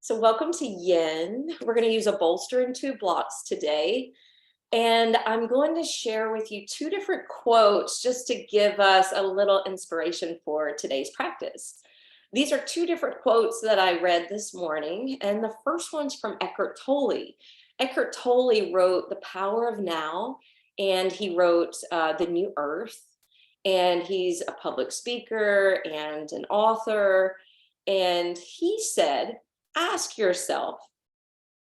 So welcome to Yin. We're going to use a bolster and two blocks today. And I'm going to share with you two different quotes just to give us a little inspiration for today's practice. These are two different quotes that I read this morning. And the first one's from Eckhart Tolle. Eckhart Tolle wrote The Power of Now, and he wrote The New Earth. And he's a public speaker and an author. And he said, ask yourself,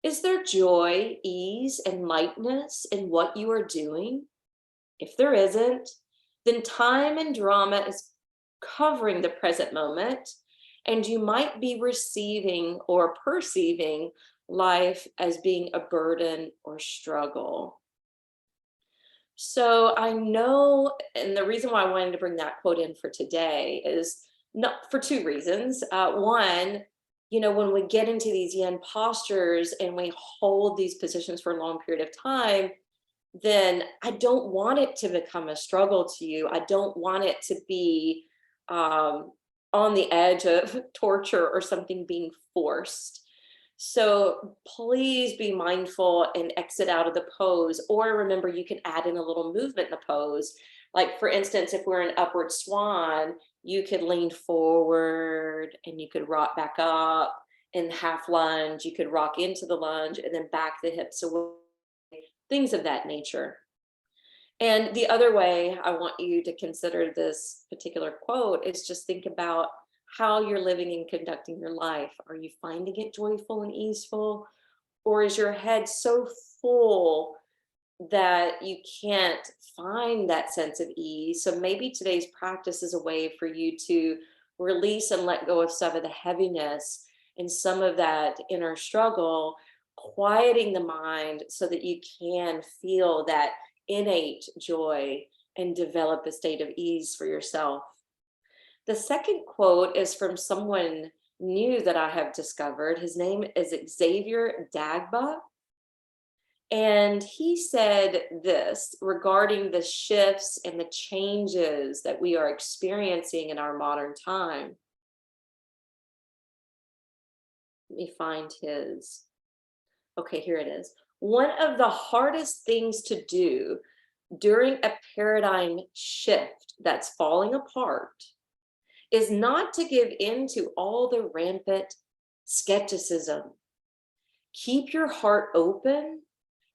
is there joy, ease, and lightness in what you are doing? If there isn't, then time and drama is covering the present moment, and you might be receiving or perceiving life as being a burden or struggle. So I know, and the reason why I wanted to bring that quote in for today is not for two reasons. One, when we get into these yin postures and we hold these positions for a long period of time, then I don't want it to become a struggle to you. I don't want it to be on the edge of torture or something being forced. So please be mindful and exit out of the pose, or remember you can add in a little movement in the pose. Like for instance, if we're in upward swan, you could lean forward and you could rock back up. In half lunge, you could rock into the lunge and then back the hips away, things of that nature. And the other way I want you to consider this particular quote is just think about how you're living and conducting your life. Are you finding it joyful and easeful? Or is your head so full that you can't find that sense of ease? So maybe today's practice is a way for you to release and let go of some of the heaviness and some of that inner struggle, quieting the mind so that you can feel that innate joy and develop a state of ease for yourself. The second quote is from someone new that I have discovered. His name is Xavier Dagba. And he said this regarding the shifts and the changes that we are experiencing in our modern time. Let me find his. Okay, here it is. One of the hardest things to do during a paradigm shift that's falling apart is not to give in to all the rampant skepticism. Keep your heart open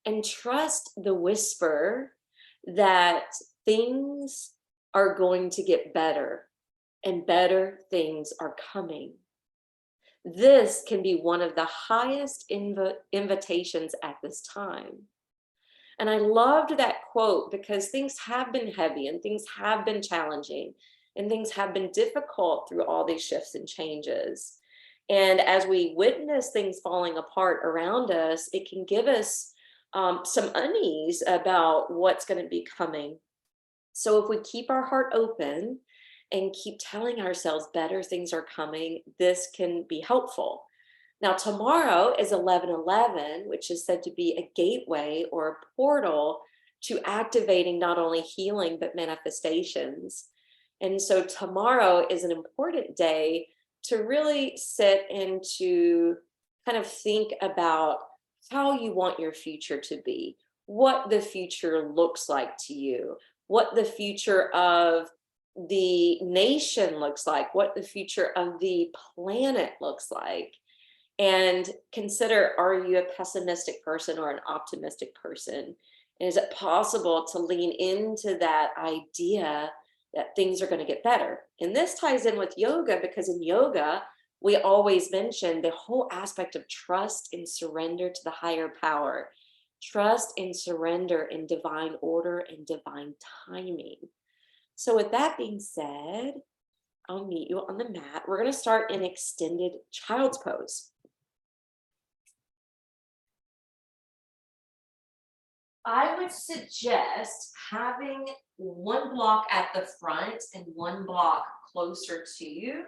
and trust the whisper that things are going to get better and better things are coming. This can be one of the highest invitations at this time. And I loved that quote because things have been heavy and things have been challenging and things have been difficult through all these shifts and changes. And as we witness things falling apart around us, it can give us some unease about what's going to be coming. So if we keep our heart open and keep telling ourselves better things are coming, this can be helpful. Now, tomorrow is 11/11, which is said to be a gateway or a portal to activating not only healing, but manifestations. And so tomorrow is an important day to really sit and to kind of think about how you want your future to be, what the future looks like to you, what the future of the nation looks like, what the future of the planet looks like. And consider, are you a pessimistic person or an optimistic person? And is it possible to lean into that idea that things are going to get better? And this ties in with yoga because in yoga, we always mention the whole aspect of trust and surrender to the higher power, trust and surrender in divine order and divine timing. So with that being said, I'll meet you on the mat. We're going to start in extended child's pose. I would suggest having one block at the front and one block closer to you.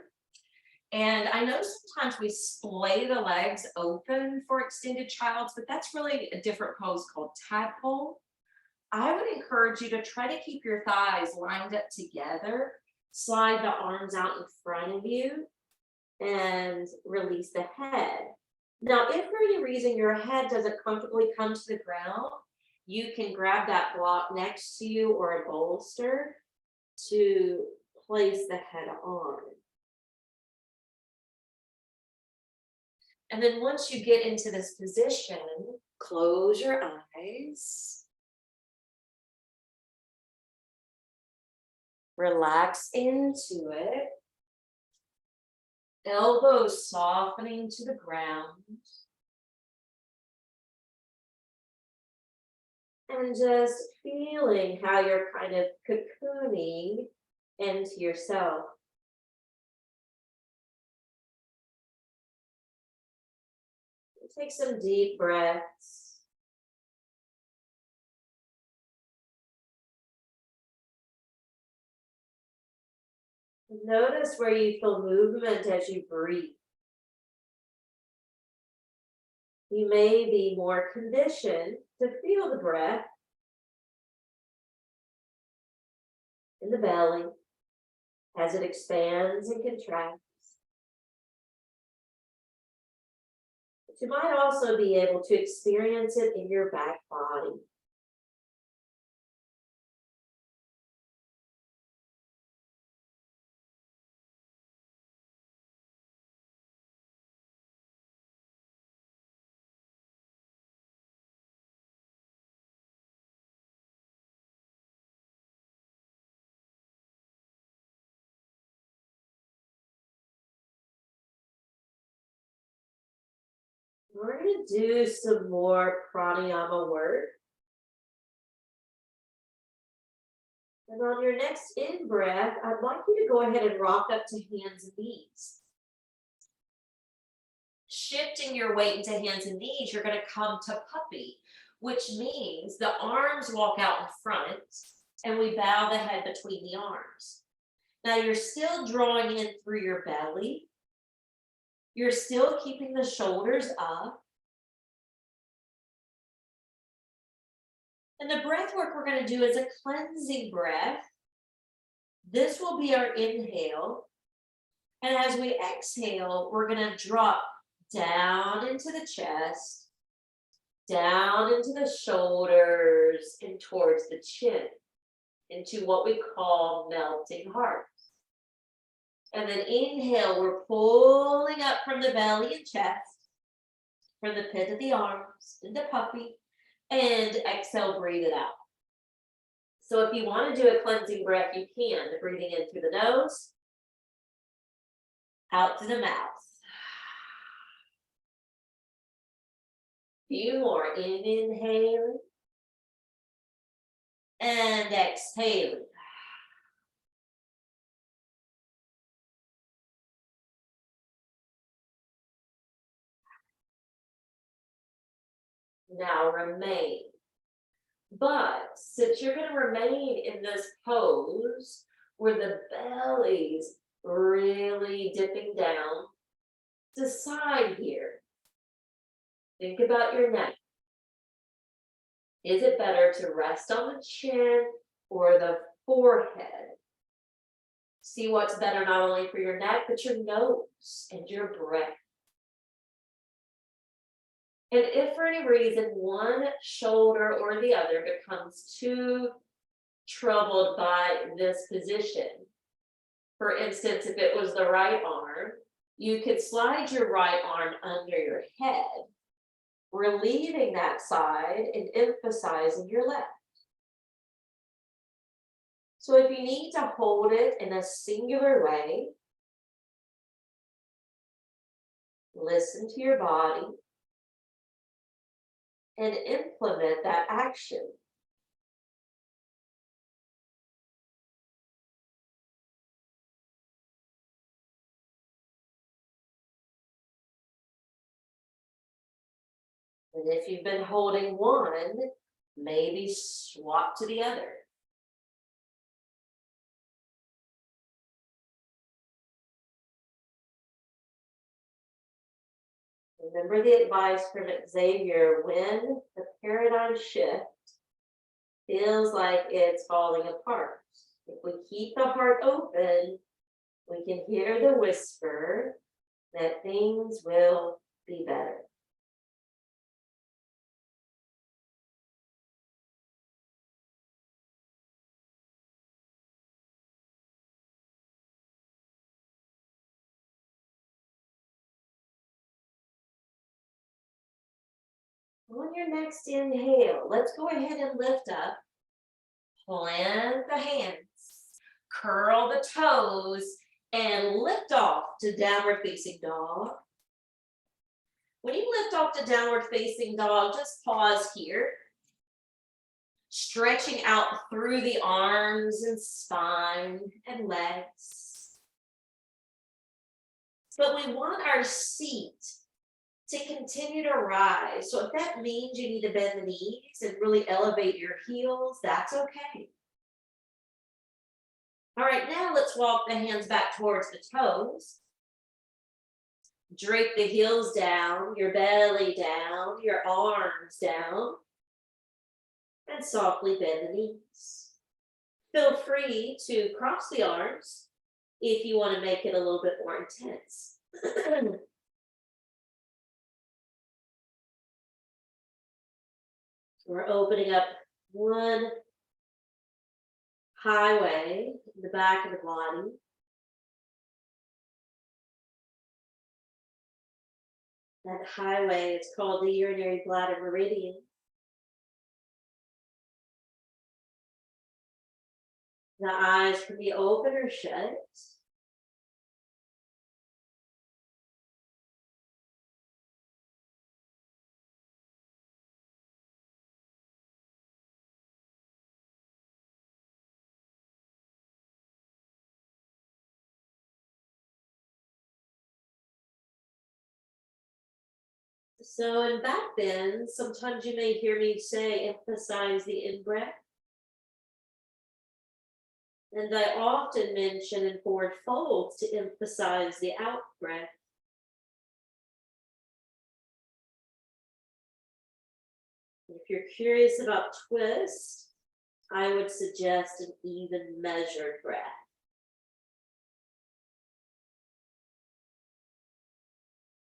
And I know sometimes we splay the legs open for extended child's, but that's really a different pose called tadpole. I would encourage you to try to keep your thighs lined up together, slide the arms out in front of you, and release the head. Now, if for any reason your head doesn't comfortably come to the ground, you can grab that block next to you or a bolster to place the head on. And then once you get into this position, close your eyes, relax into it, elbows softening to the ground, and just feeling how you're kind of cocooning into yourself. Take some deep breaths. Notice where you feel movement as you breathe. You may be more conditioned to feel the breath in the belly as it expands and contracts. But you might also be able to experience it in your back body. We're going to do some more pranayama work. And on your next in-breath, I'd like you to go ahead and rock up to hands and knees. Shifting your weight into hands and knees, you're going to come to puppy, which means the arms walk out in front and we bow the head between the arms. Now you're still drawing in through your belly. You're still keeping the shoulders up. And the breath work we're going to do is a cleansing breath. This will be our inhale. And as we exhale, we're going to drop down into the chest, down into the shoulders, and towards the chin, into what we call melting heart. And then inhale, we're pulling up from the belly and chest, from the pit of the arms, into puppy, and exhale, breathe it out. So if you want to do a cleansing breath, you can. Breathing in through the nose, out through the mouth. Few more. Inhaling and exhaling. Now remain. But since you're going to remain in this pose where the belly's really dipping down, decide here. Think about your neck. Is it better to rest on the chin or the forehead? See what's better not only for your neck, but your nose and your breath. And if for any reason one shoulder or the other becomes too troubled by this position, for instance, if it was the right arm, you could slide your right arm under your head, relieving that side and emphasizing your left. So if you need to hold it in a singular way, listen to your body and implement that action. And if you've been holding one, maybe swap to the other. Remember the advice from Xavier: when the paradigm shift feels like it's falling apart, if we keep the heart open, we can hear the whisper that things will be better. On your next inhale, let's go ahead and lift up. Plant the hands, curl the toes, and lift off to downward facing dog. When you lift off to downward facing dog, just pause here. Stretching out through the arms and spine and legs. But we want our seat to continue to rise. So if that means you need to bend the knees and really elevate your heels, that's okay. All right, now let's walk the hands back towards the toes. Drape the heels down, your belly down, your arms down, and softly bend the knees. Feel free to cross the arms if you want to make it a little bit more intense. We're opening up one highway in the back of the body. That highway is called the urinary bladder meridian. The eyes can be open or shut. So in back bend, sometimes you may hear me say, emphasize the in-breath. And I often mention in forward folds to emphasize the out-breath. If you're curious about twist, I would suggest an even measured breath.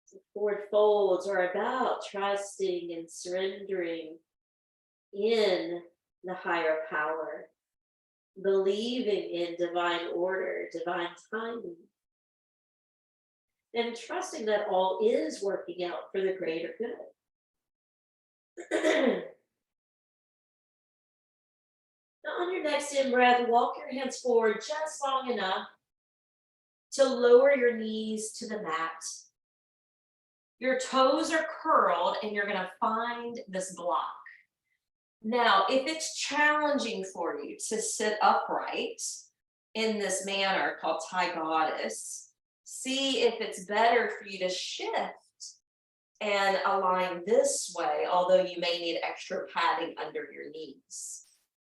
So forward folds are about trusting and surrendering in the higher power, believing in divine order, divine timing, and trusting that all is working out for the greater good. Now on your next in-breath, walk your hands forward just long enough to lower your knees to the mat. Your toes are curled and you're going to find this block. Now, if it's challenging for you to sit upright in this manner called Thai Goddess, see if it's better for you to shift and align this way, although you may need extra padding under your knees.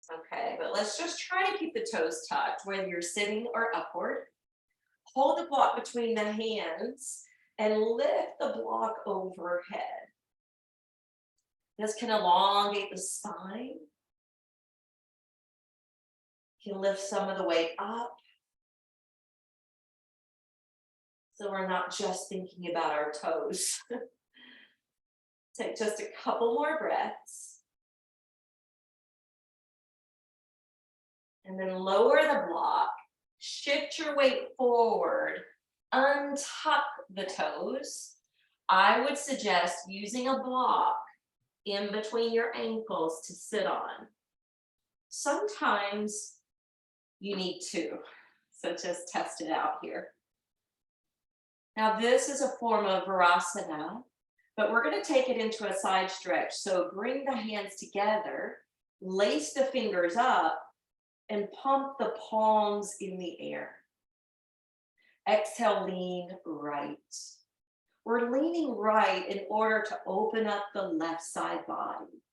Okay, but let's just try to keep the toes tucked, whether you're sitting or upward. Hold the block between the hands and lift the block overhead. This can elongate the spine. You can lift some of the weight up. So we're not just thinking about our toes. Take just a couple more breaths. And then lower the block. Shift your weight forward. Untuck the toes. I would suggest using a block in between your ankles to sit on. Sometimes you need two, so just test it out here. Now this is a form of Virasana, but we're going to take it into a side stretch. So bring the hands together, lace the fingers up, and pump the palms in the air. Exhale, lean right. We're leaning right in order to open up the left side body.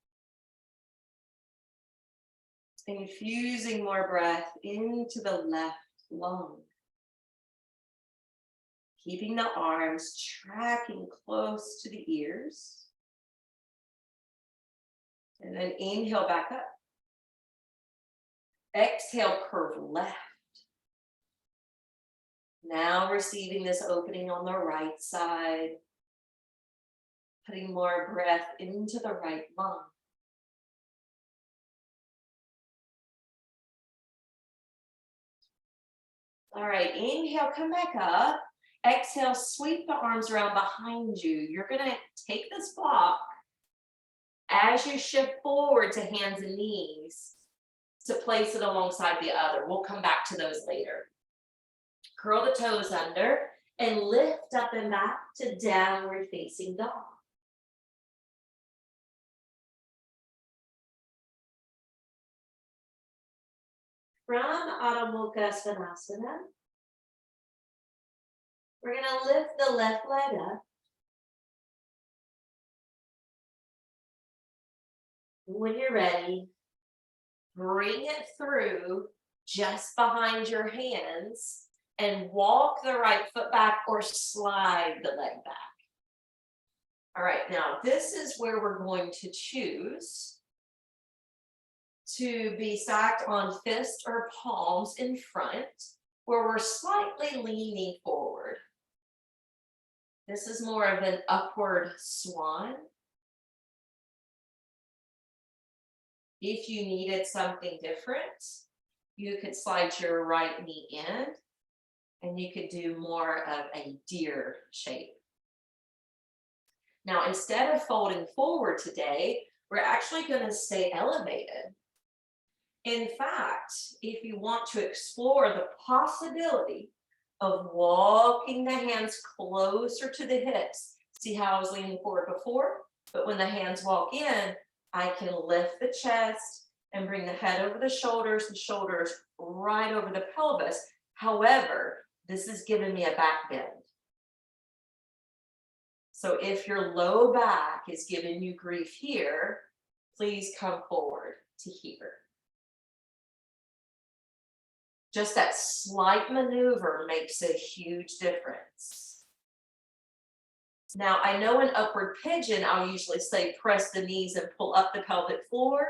Infusing more breath into the left lung. Keeping the arms tracking close to the ears. And then inhale back up. Exhale, curve left. Now receiving this opening on the right side. Putting more breath into the right lung. All right, inhale, come back up. Exhale, sweep the arms around behind you. You're gonna take this block As you shift forward to hands and knees, to place it alongside the other. We'll come back to those later. Curl the toes under and lift up and back to downward facing dog. From Adho Mukha Svanasana, we're going to lift the left leg up. When you're ready, bring it through just behind your hands and walk the right foot back or slide the leg back. All right, now this is where we're going to choose to be stacked on fists or palms in front, where we're slightly leaning forward. This is more of an upward swan. If you needed something different, you could slide your right knee in and you could do more of a deer shape. Now, instead of folding forward today, we're actually going to stay elevated. In fact, if you want to explore the possibility of walking the hands closer to the hips, see how I was leaning forward before? But when the hands walk in, I can lift the chest and bring the head over the shoulders right over the pelvis. However, this is giving me a back bend. So if your low back is giving you grief here, please come forward to here. Just that slight maneuver makes a huge difference. Now, I know in upward pigeon, I'll usually say press the knees and pull up the pelvic floor,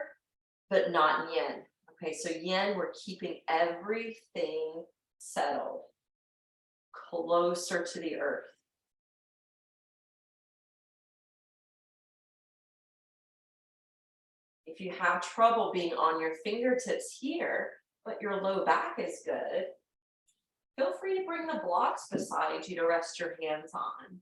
but not in yin. Okay, so yin, we're keeping everything settled, closer to the earth. If you have trouble being on your fingertips here, but your low back is good, feel free to bring the blocks beside you to rest your hands on.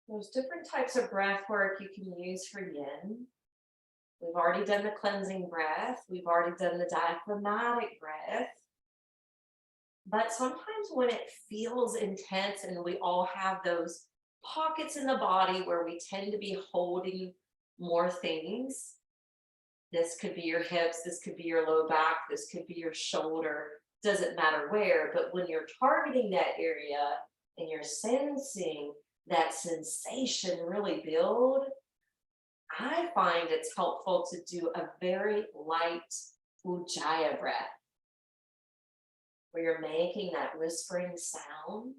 There's different types of breath work you can use for yin. We've already done the cleansing breath. We've already done the diaphragmatic breath. But sometimes when it feels intense and we all have those pockets in the body where we tend to be holding more things, this could be your hips, this could be your low back, this could be your shoulder, doesn't matter where, but when you're targeting that area and you're sensing that sensation really build, I find it's helpful to do a very light Ujjayi breath, where you're making that whispering sound.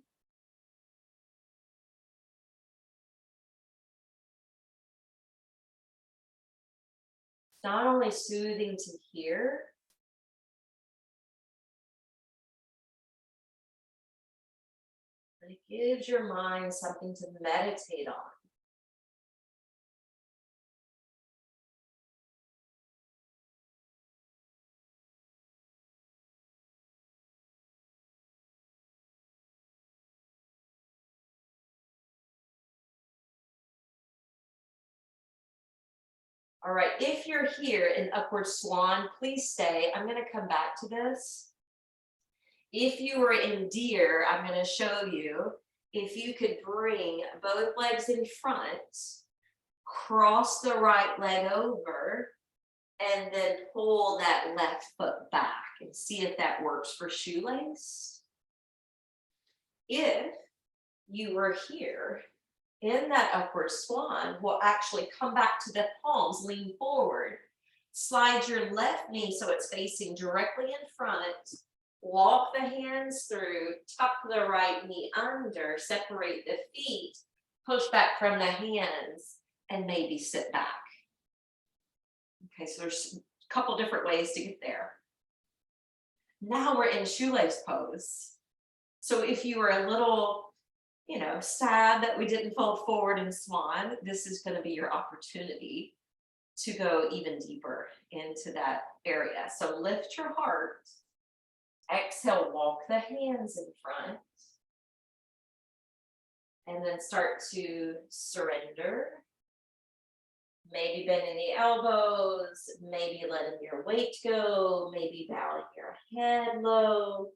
It's not only soothing to hear, but it gives your mind something to meditate on. All right, if you're here in upward swan, please stay. I'm going to come back to this. If you were in deer, I'm going to show you if you could bring both legs in front, cross the right leg over, and then pull that left foot back and see if that works for shoelace. If you were here in that upward swan, we'll actually come back to the palms, lean forward, slide your left knee so it's facing directly in front, walk the hands through, tuck the right knee under, separate the feet, push back from the hands, and maybe sit back. Okay, so there's a couple different ways to get there. Now we're in shoelace pose. So if you were a little, sad that we didn't fold forward in swan, this is going to be your opportunity to go even deeper into that area. So lift your heart. Exhale, walk the hands in front. And then start to surrender. Maybe bending the elbows, maybe letting your weight go, maybe bowing your head low.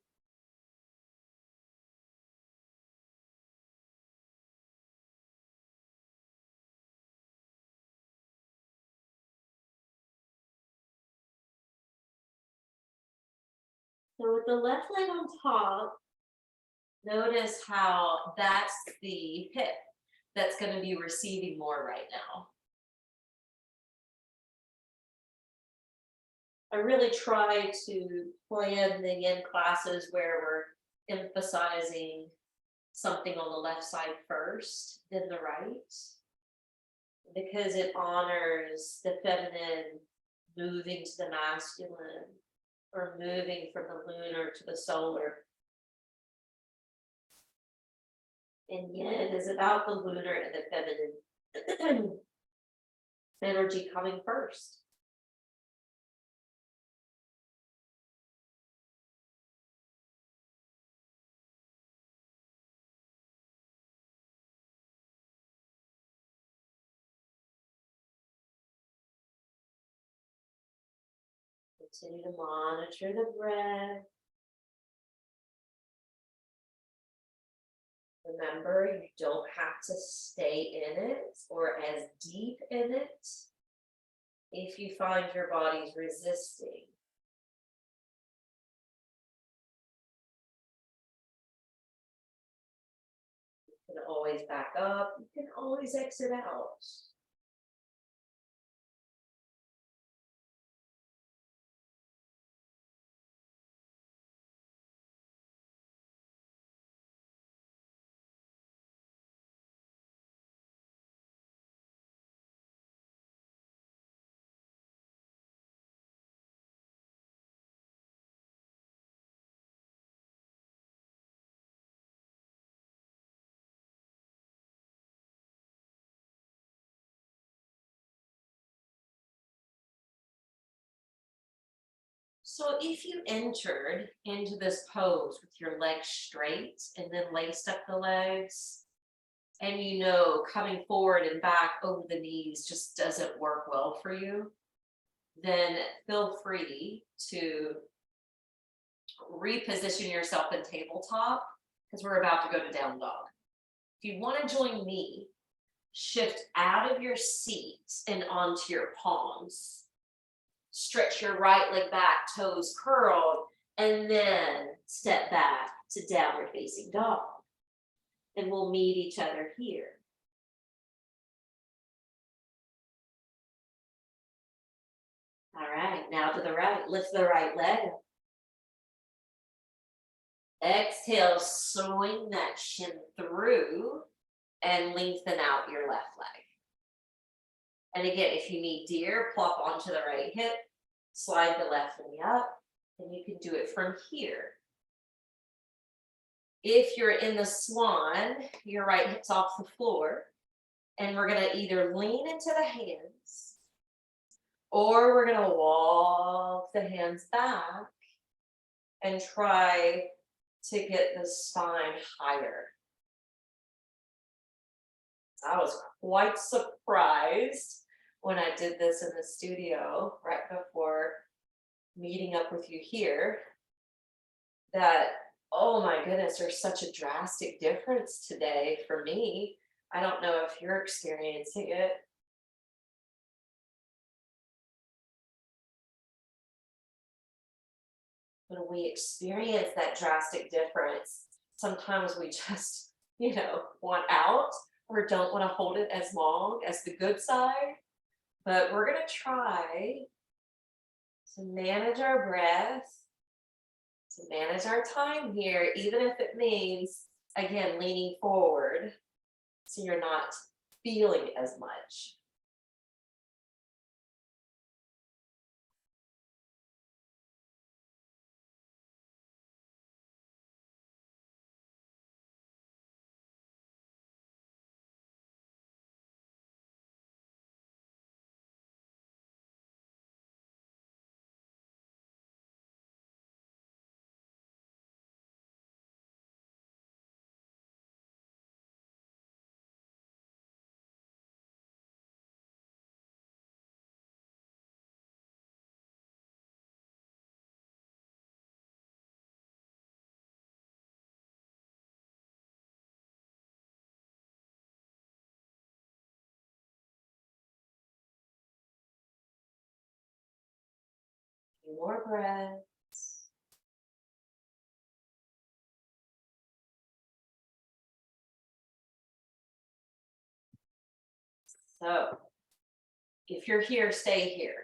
So with the left leg on top, notice how that's the hip that's going to be receiving more right now. I really try to plan the yin classes where we're emphasizing something on the left side first, then the right, because it honors the feminine moving to the masculine or moving from the lunar to the solar. And yin is about the lunar and the feminine energy coming first. Continue to monitor the breath. Remember, you don't have to stay in it or as deep in it if you find your body's resisting. You can always back up. You can always exit out. So if you entered into this pose with your legs straight and then laced up the legs, and you know coming forward and back over the knees just doesn't work well for you, then feel free to reposition yourself in tabletop because we're about to go to down dog. If you want to join me, shift out of your seat and onto your palms. Stretch your right leg back, toes curled, and then step back to downward facing dog. And we'll meet each other here. All right, now to the right. Lift the right leg. Exhale, swing that shin through and lengthen out your left leg. And again, if you need deer, plop onto the right hip, slide the left knee up, and you can do it from here. If you're in the swan, your right hip's off the floor, and we're gonna either lean into the hands, or we're gonna walk the hands back and try to get the spine higher. I was quite surprised when I did this in the studio right before meeting up with you here that, oh my goodness, there's such a drastic difference today for me. I don't know if you're experiencing it. When we experience that drastic difference, sometimes we just, want out or don't want to hold it as long as the good side. But we're going to try to manage our breath, to manage our time here, even if it means, again, leaning forward so you're not feeling as much. few more breaths. So if you're here, stay here.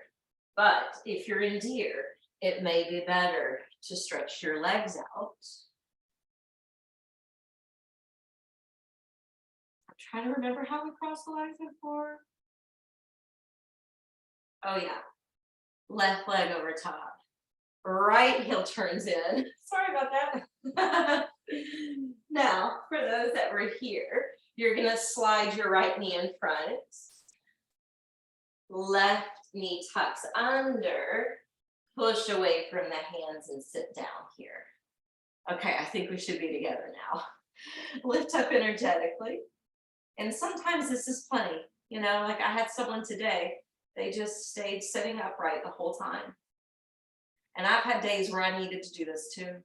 But if you're in deer, it may be better to stretch your legs out. I'm trying to remember how we cross the legs before. Oh yeah, left leg over top. Right heel turns in. Sorry about that. Now, for those that were here, you're gonna slide your right knee in front. Left knee tucks under, push away from the hands and sit down here. Okay, I think we should be together now. Lift up energetically. And sometimes this is funny, you know, like I had someone today, they just stayed sitting upright the whole time. And I've had days where I needed to do this too.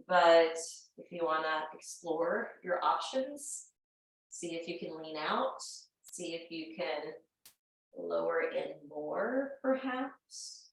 But if you want to explore your options, see if you can lean out, see if you can lower in more, perhaps.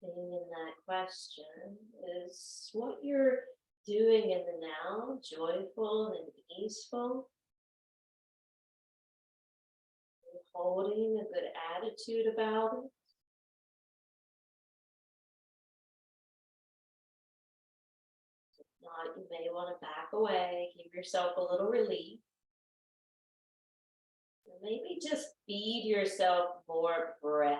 Thing in that question is what you're doing in the now, joyful and easeful, and holding a good attitude about it. If not, you may want to back away, give yourself a little relief. And maybe just feed yourself more breath.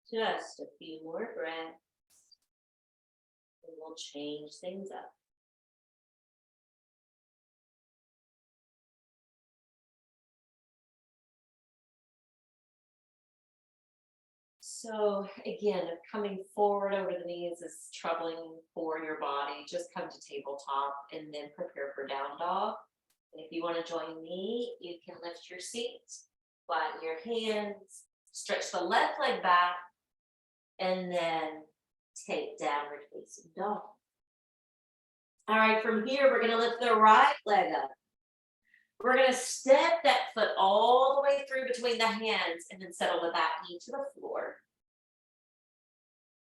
Just a few more breaths, and we'll change things up. So again, if coming forward over the knees is troubling for your body, just come to tabletop and then prepare for down dog. And if you want to join me, you can lift your seat, flatten your hands, stretch the left leg back, and then take downward facing dog. All right, from here, we're gonna lift the right leg up. We're gonna step that foot all the way through between the hands and then settle the back knee to the floor.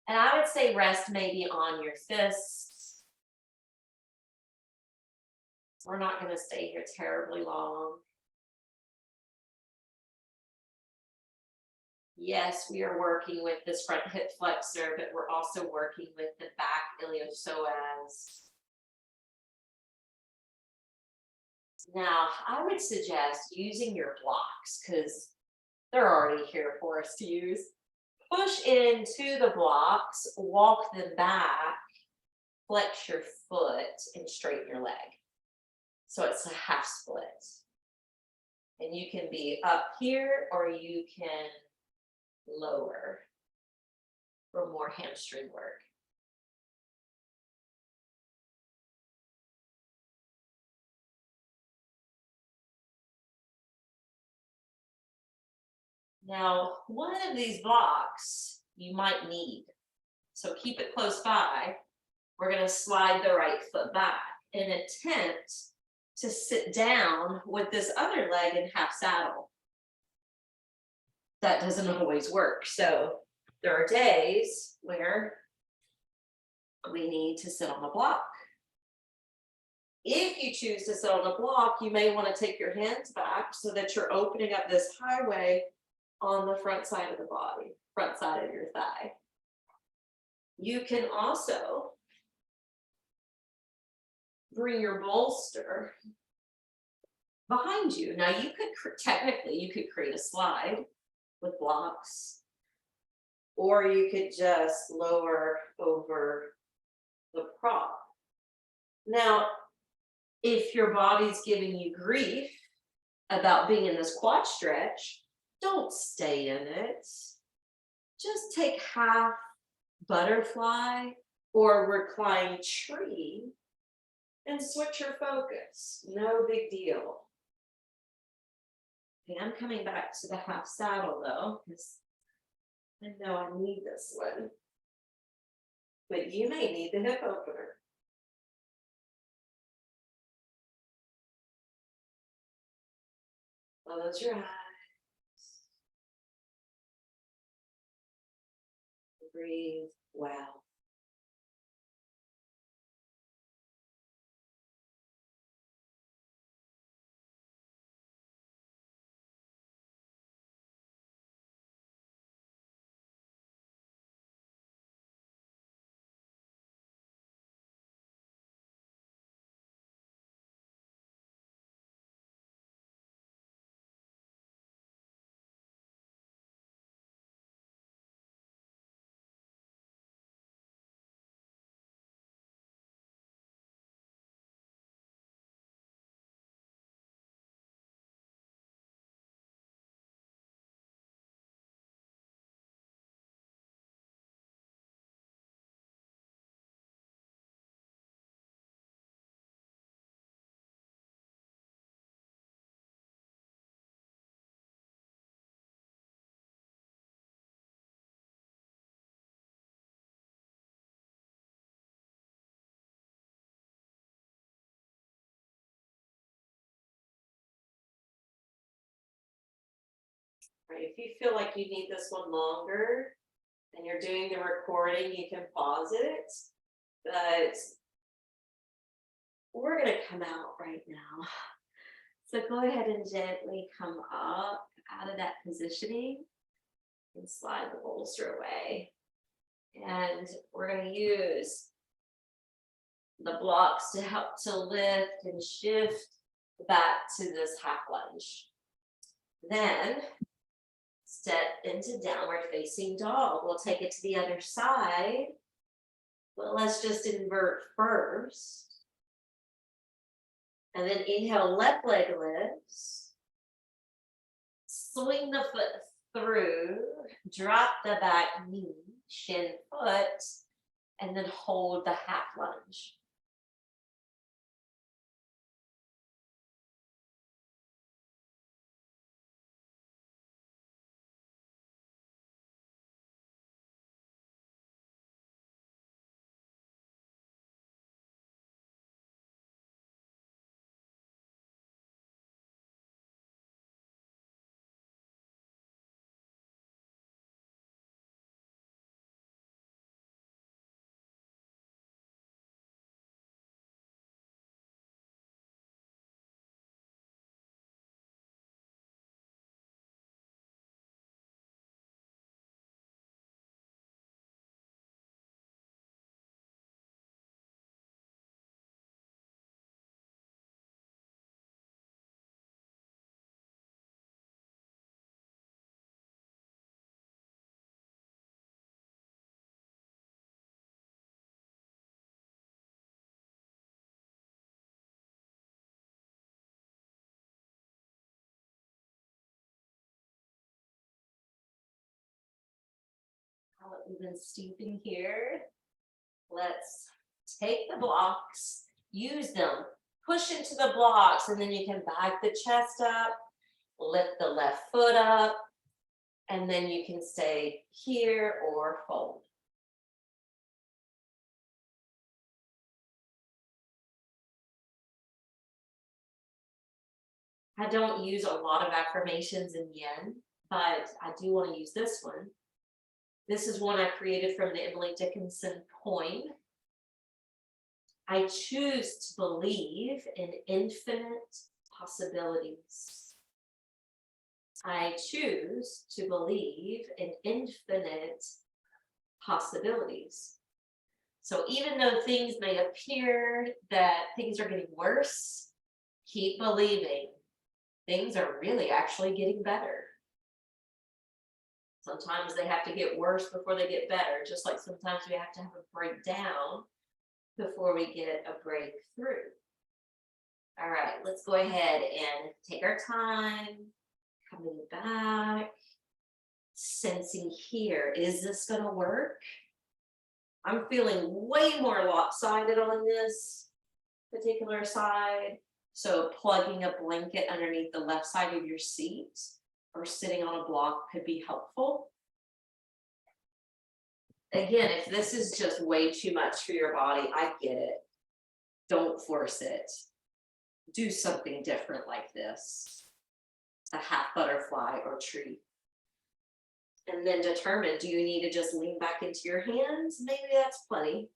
And I would say rest maybe on your fists. We're not gonna stay here terribly long. Yes, we are working with this front hip flexor, but we're also working with the back iliopsoas. Now, I would suggest using your blocks because they're already here for us to use. Push into the blocks, walk them back, flex your foot, and straighten your leg. So it's a half split. And you can be up here or you can lower for more hamstring work. Now, one of these blocks you might need, so keep it close by. We're going to slide the right foot back and attempt to sit down with this other leg in half saddle. That doesn't always work. So there are days where we need to sit on the block. If you choose to sit on the block, you may want to take your hands back so that you're opening up this highway on the front side of the body, front side of your thigh. You can also bring your bolster behind you. Now you could technically, you could create a slide with blocks, or you could just lower over the prop. Now, if your body's giving you grief about being in this quad stretch, don't stay in it. Just take half butterfly or recline tree and switch your focus. No big deal. Okay, I'm coming back to the half saddle though, because I know I need this one. But you may need the hip opener. Close your eyes. Breathe well. Right, if you feel like you need this one longer and you're doing the recording, you can pause it, but we're gonna come out right now. So go ahead and gently come up out of that positioning and slide the bolster away. And we're gonna use the blocks to help to lift and shift back to this half lunge. Then step into downward facing dog. We'll take it to the other side, but let's just invert first. And then inhale, left leg lifts. Swing the foot through, drop the back knee, shin foot, and then hold the half lunge. Now that we've been steeping here, let's take the blocks, use them, push into the blocks, and then you can back the chest up, lift the left foot up, and then you can stay here or fold. I don't use a lot of affirmations in yin, but I do want to use this one. This is one I created from the Emily Dickinson poem. I choose to believe in infinite possibilities. I choose to believe in infinite possibilities. So even though things may appear that things are getting worse, keep believing. Things are really actually getting better. Sometimes they have to get worse before they get better, just like sometimes we have to have a breakdown before we get a breakthrough. All right, let's go ahead and take our time, coming back, sensing here. Is this gonna work? I'm feeling way more lopsided on this particular side. So plugging a blanket underneath the left side of your seat or sitting on a block could be helpful. Again, if this is just way too much for your body, I get it. Don't force it. Do something different like this. A half butterfly or tree. And then determine, do you need to just lean back into your hands? Maybe that's plenty.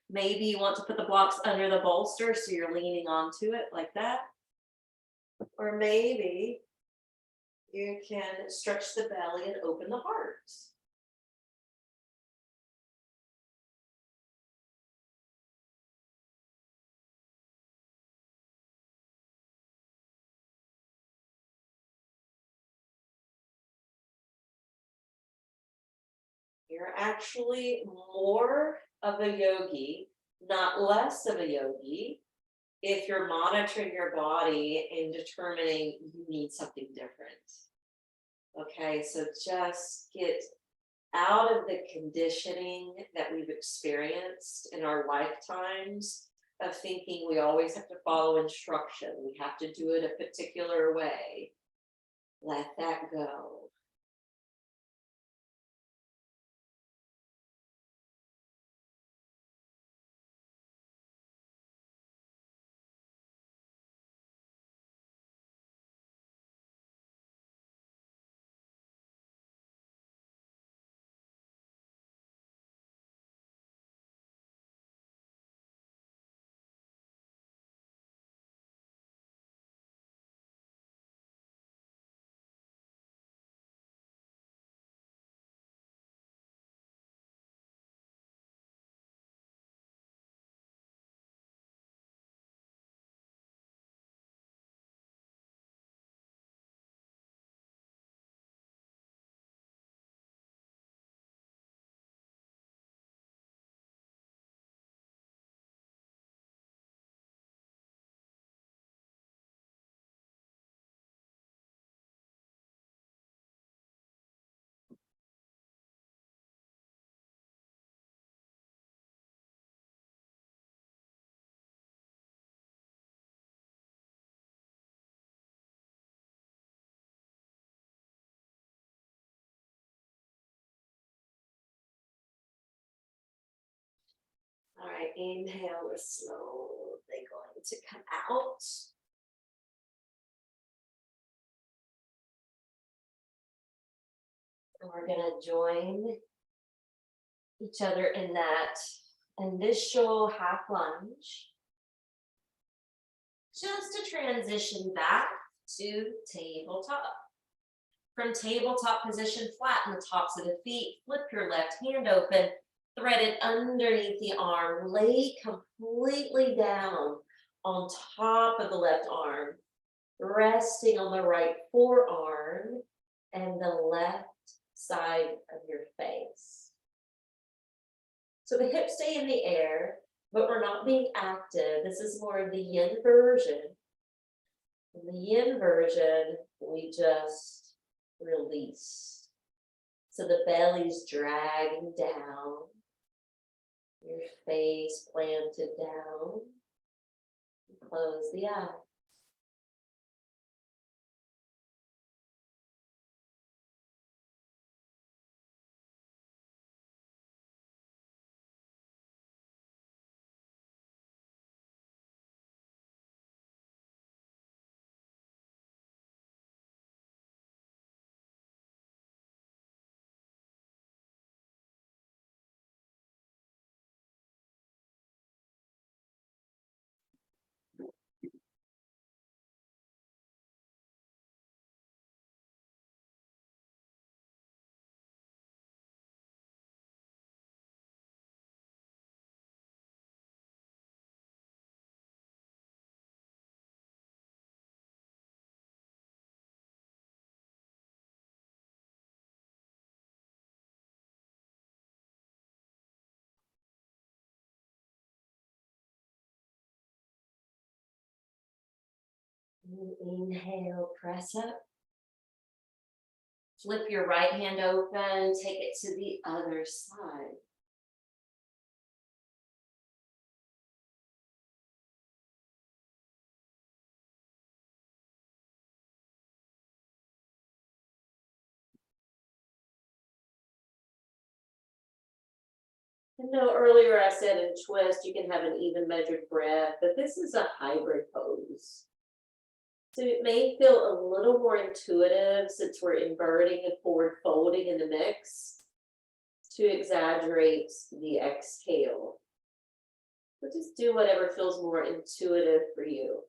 Maybe you want to put the blocks under the bolster so you're leaning onto it like that. Or maybe you can stretch the belly and open the heart. You're actually more of a yogi, not less of a yogi, if you're monitoring your body and determining you need something different. Okay, so just get out of the conditioning that we've experienced in our lifetimes of thinking we always have to follow instruction. We have to do it a particular way. Let that go. All right, inhale, we're slowly going to come out. And we're going to join each other in that initial half lunge. Just to transition back to tabletop. From tabletop position, flatten the tops of the feet, flip your left hand open, thread it underneath the arm, lay completely down on top of the left arm, resting on the right forearm and the left side of your face. So the hips stay in the air, but we're not being active. This is more of the yin version. In the yin version, we just release. So the belly's dragging down, your face planted down. Close the eye. Inhale, press up. Flip your right hand open, take it to the other side. I know earlier I said in twist you can have an even measured breath, but this is a hybrid pose. So it may feel a little more intuitive since we're inverting and forward folding in the mix to exaggerate the exhale. But just do whatever feels more intuitive for you.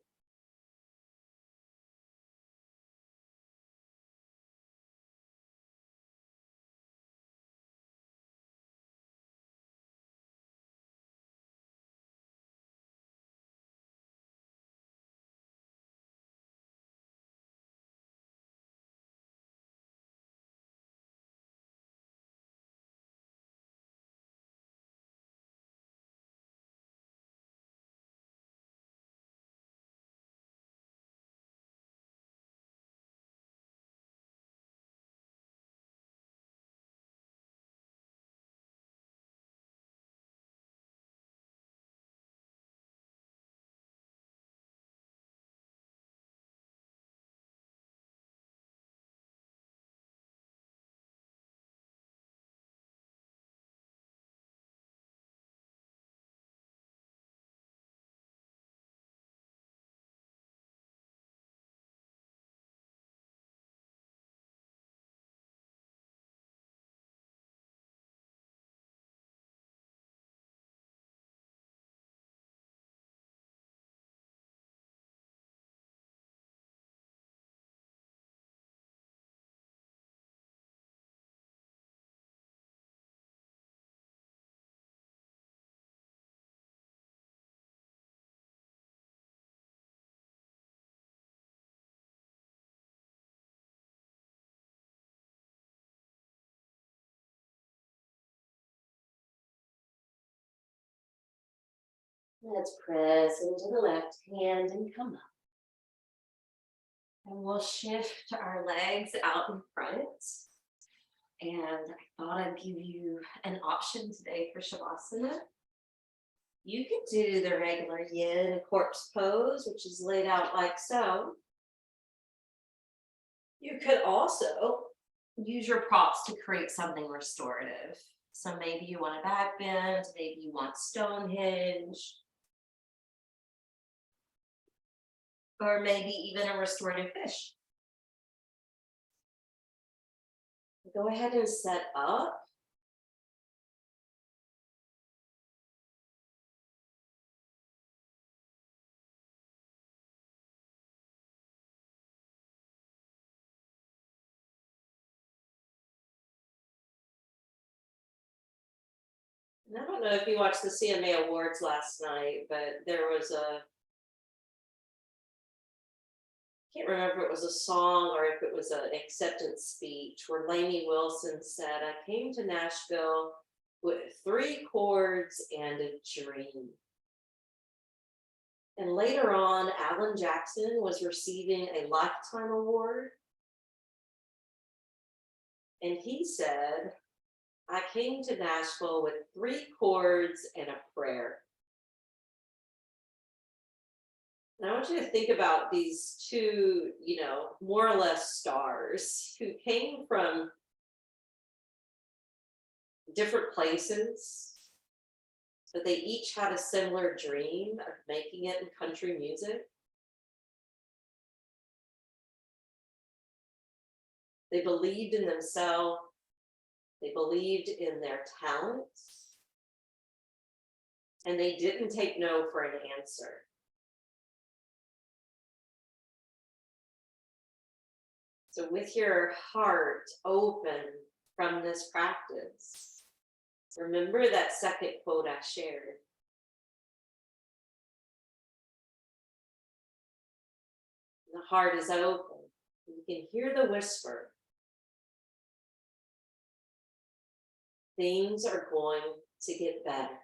Let's press into the left hand and come up. And we'll shift our legs out in front. And I thought I'd give you an option today for Shavasana. You could do the regular yin corpse pose, which is laid out like so. You could also use your props to create something restorative. So maybe you want a back bend, maybe you want Stonehenge, or maybe even a restorative fish. Go ahead and set up. And I don't know if you watched the CMA Awards last night, but there was a, I can't remember if it was a song or if it was an acceptance speech where Lainey Wilson said, I came to Nashville with 3 chords and a dream. And later on, Alan Jackson was receiving a Lifetime Award. And he said, I came to Nashville with 3 chords and a prayer. And I want you to think about these two, more or less stars who came from different places, but they each had a similar dream of making it in country music. They believed in themselves, they believed in their talents, and they didn't take no for an answer. So, with your heart open from this practice, remember that second quote I shared. The heart is open. You can hear the whisper. Things are going to get better.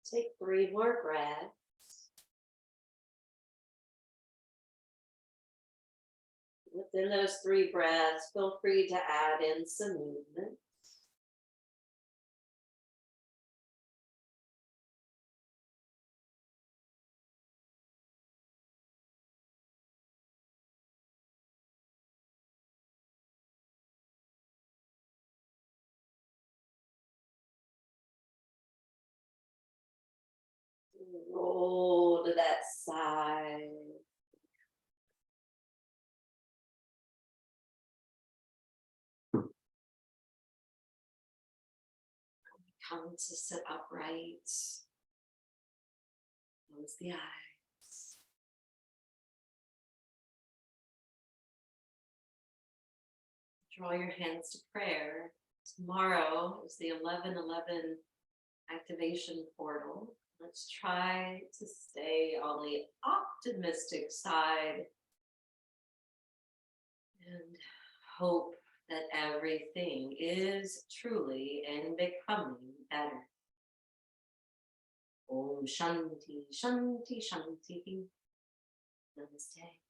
Take 3 more breaths. Within those 3 breaths, feel free to add in some movement. Roll to that side. Come to sit upright. Close the eyes. Draw your hands to prayer. Tomorrow is the 11/11 activation portal. Let's try to stay on the optimistic side and hope that everything is truly and becoming better. Om Shanti, Shanti, Shanti. Namaste.